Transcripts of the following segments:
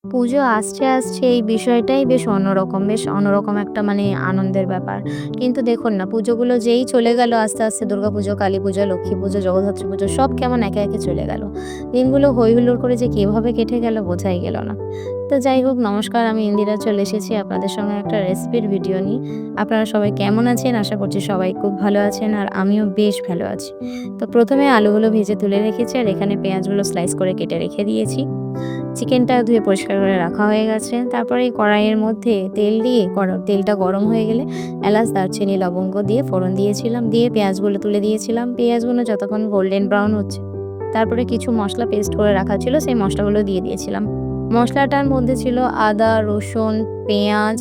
পুজো আসছে এই বিষয়টাই বেশ অন্যরকম একটা মানে আনন্দের ব্যাপার। কিন্তু দেখুন না পুজোগুলো যেই চলে গেল আস্তে দুর্গাপুজো, কালীপূজা, লক্ষ্মী পুজো, জগদ্ধাত্রী পুজো সব কেমন একে চলে গেল। দিনগুলো হৈ হুল্লোড় করে যে কিভাবে কেটে গেল বোঝাই গেল না। তো যাই হোক নমস্কার, আমি ইন্দিরা চলে এসেছি আপনাদের সঙ্গে একটা রেসিপির ভিডিও নিয়ে। আপনারা সবাই কেমন আছেন? আশা করছি সবাই খুব ভালো আছেন আর আমিও বেশ ভালো আছি। তো ১ম এ আলুগুলো ভেজে তুলে রেখেছি আর এখানে পেঁয়াজগুলো স্লাইস করে কেটে রেখে দিয়েছি। চিকেনটা ধুয়ে পরিষ্কার করে রাখা হয়ে গেছে। তারপরে এই কড়াইয়ের মধ্যে তেল দিয়ে তেলটা গরম হয়ে গেলে এলাচ, দারচিনি, লবঙ্গ দিয়ে ফোড়ন দিয়েছিলাম। দিয়ে পেঁয়াজগুলো তুলে দিয়েছিলাম। পেঁয়াজগুলো যতক্ষণ গোল্ডেন ব্রাউন হচ্ছে, তারপরে কিছু মসলা পেস্ট করে রাখা ছিল, সেই মসলাগুলো দিয়ে দিয়েছিলাম। মসলাটার মধ্যে ছিল আদা, রসুন, পেঁয়াজ,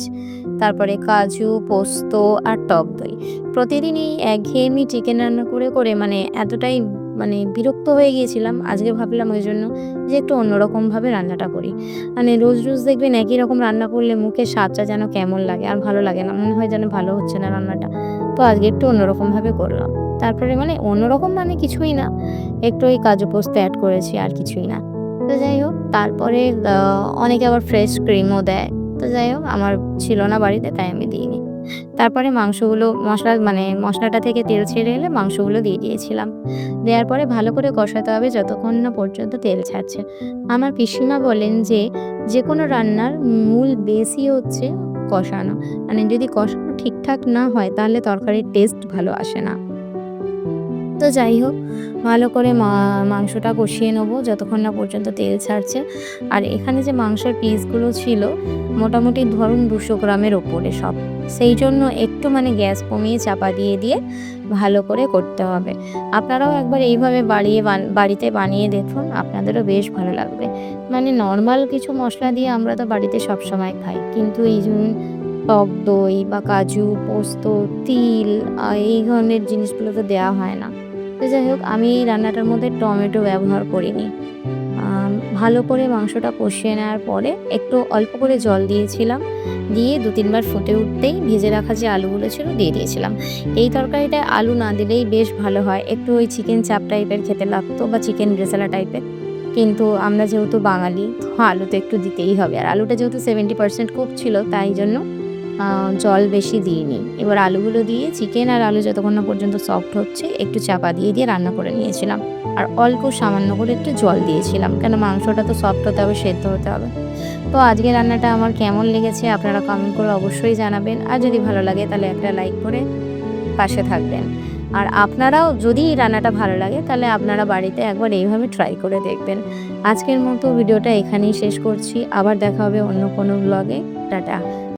তারপরে কাজু, পোস্ত আর টক দই। প্রতিদিন এই একঘেয়েমি চিকেন রান্না করে মানে এতটাই মানে বিরক্ত হয়ে গিয়েছিলাম, আজকে ভাবলাম ওইজন্য যে একটু অন্যরকমভাবে রান্নাটা করি। মানে রোজ দেখবেন একই রকম রান্না করলে মুখের স্বাদটা যেন কেমন লাগে, আর ভালো লাগে না। মনে হয় যেন ভালো হচ্ছে না রান্নাটা। তো আজকে একটু অন্যরকমভাবে করলাম। তারপরে মানে অন্যরকম মানে কিছুই না, একটু ওই কাজু পোস্ত এড করেছি আর কিছুই না। তো যাই হোক তারপরে অনেকে আবার ফ্রেশ ক্রিমও দেয়। তো যাই হোক আমার ছিল না বাড়িতে তাই আমি দিইনি। তারপরে মাংসগুলো মশলাটা থেকে তেল ছেড়ে এলে মাংসগুলো দিয়ে দিয়েছিলাম। দেওয়ার পরে ভালো করে কষাতে হবে যতক্ষণ না পর্যন্ত তেল ছাড়ছে। আমার পিসিমা বলেন যে, যেকোনো রান্নার মূল বেসই হচ্ছে কষানো। মানে যদি কষানো ঠিকঠাক না হয় তাহলে তরকারির টেস্ট ভালো আসে না। তো যাই হোক, ভালো করে মাংসটা কষিয়ে নেবো যতক্ষণ না পর্যন্ত তেল ছাড়ছে। আর এখানে যে মাংসের পিসগুলো ছিল মোটামুটি ধরুন ২০০ গ্রামের ওপরে সব। সেই জন্য একটু মানে গ্যাস কমিয়ে চাপা দিয়ে ভালো করে করতে হবে। আপনারাও একবার এইভাবে বাড়িতে বানিয়ে দেখুন, আপনাদেরও বেশ ভালো লাগবে। মানে নরমাল কিছু মসলা দিয়ে আমরা তো বাড়িতে সবসময় খাই। কিন্তু এই ধরুন টক দই বা কাজু, পোস্ত, তিল এই ধরনের জিনিসগুলো তো দেওয়া হয় না। তো যাই হোক আমি এই রান্নাটার মধ্যে টমেটো ব্যবহার করিনি। ভালো করে মাংসটা কষিয়ে নেওয়ার পরে একটু অল্প করে জল দিয়েছিলাম। দিয়ে ২-৩ বার ফুটে উঠতেই ভেজে রাখা যে আলুগুলো ছিল দিয়ে দিয়েছিলাম। এই তরকারিটায় আলু না দিলেই বেশ ভালো হয়। একটু ওই চিকেন চাপ টাইপের খেতে লাগতো বা চিকেন রেজালা টাইপের। কিন্তু আমরা যেহেতু বাঙালি তো আলু তো একটু দিতেই হবে। আর আলুটা যেহেতু 70% কুক ছিল তাই জন্য আ জল বেশি দিইনি। এবার আলুগুলো দিয়ে চিকেন আর আলু যতক্ষণ না পর্যন্ত সফট হচ্ছে একটু চাপা দিয়ে রান্না করে নিয়েছিলাম। আর অল্প সামান্য করে একটু জল দিয়েছিলাম। কেন মাংসটা তো সফট হতে হবে, সেদ্ধ হতে হবে। তো আজকে রান্নাটা আমার কেমন লেগেছে আপনারা কমেন্ট করে অবশ্যই জানাবেন। আর যদি ভালো লাগে তাহলে একটা লাইক করে পাশে থাকবেন। আর আপনারাও যদি এই রান্নাটা ভালো লাগে তাহলে আপনারা বাড়িতে একবার এইভাবে ট্রাই করে দেখবেন। আজকের মতো ভিডিওটা এখানেই শেষ করছি। আবার দেখা হবে অন্য কোনো ব্লগে। টাটা।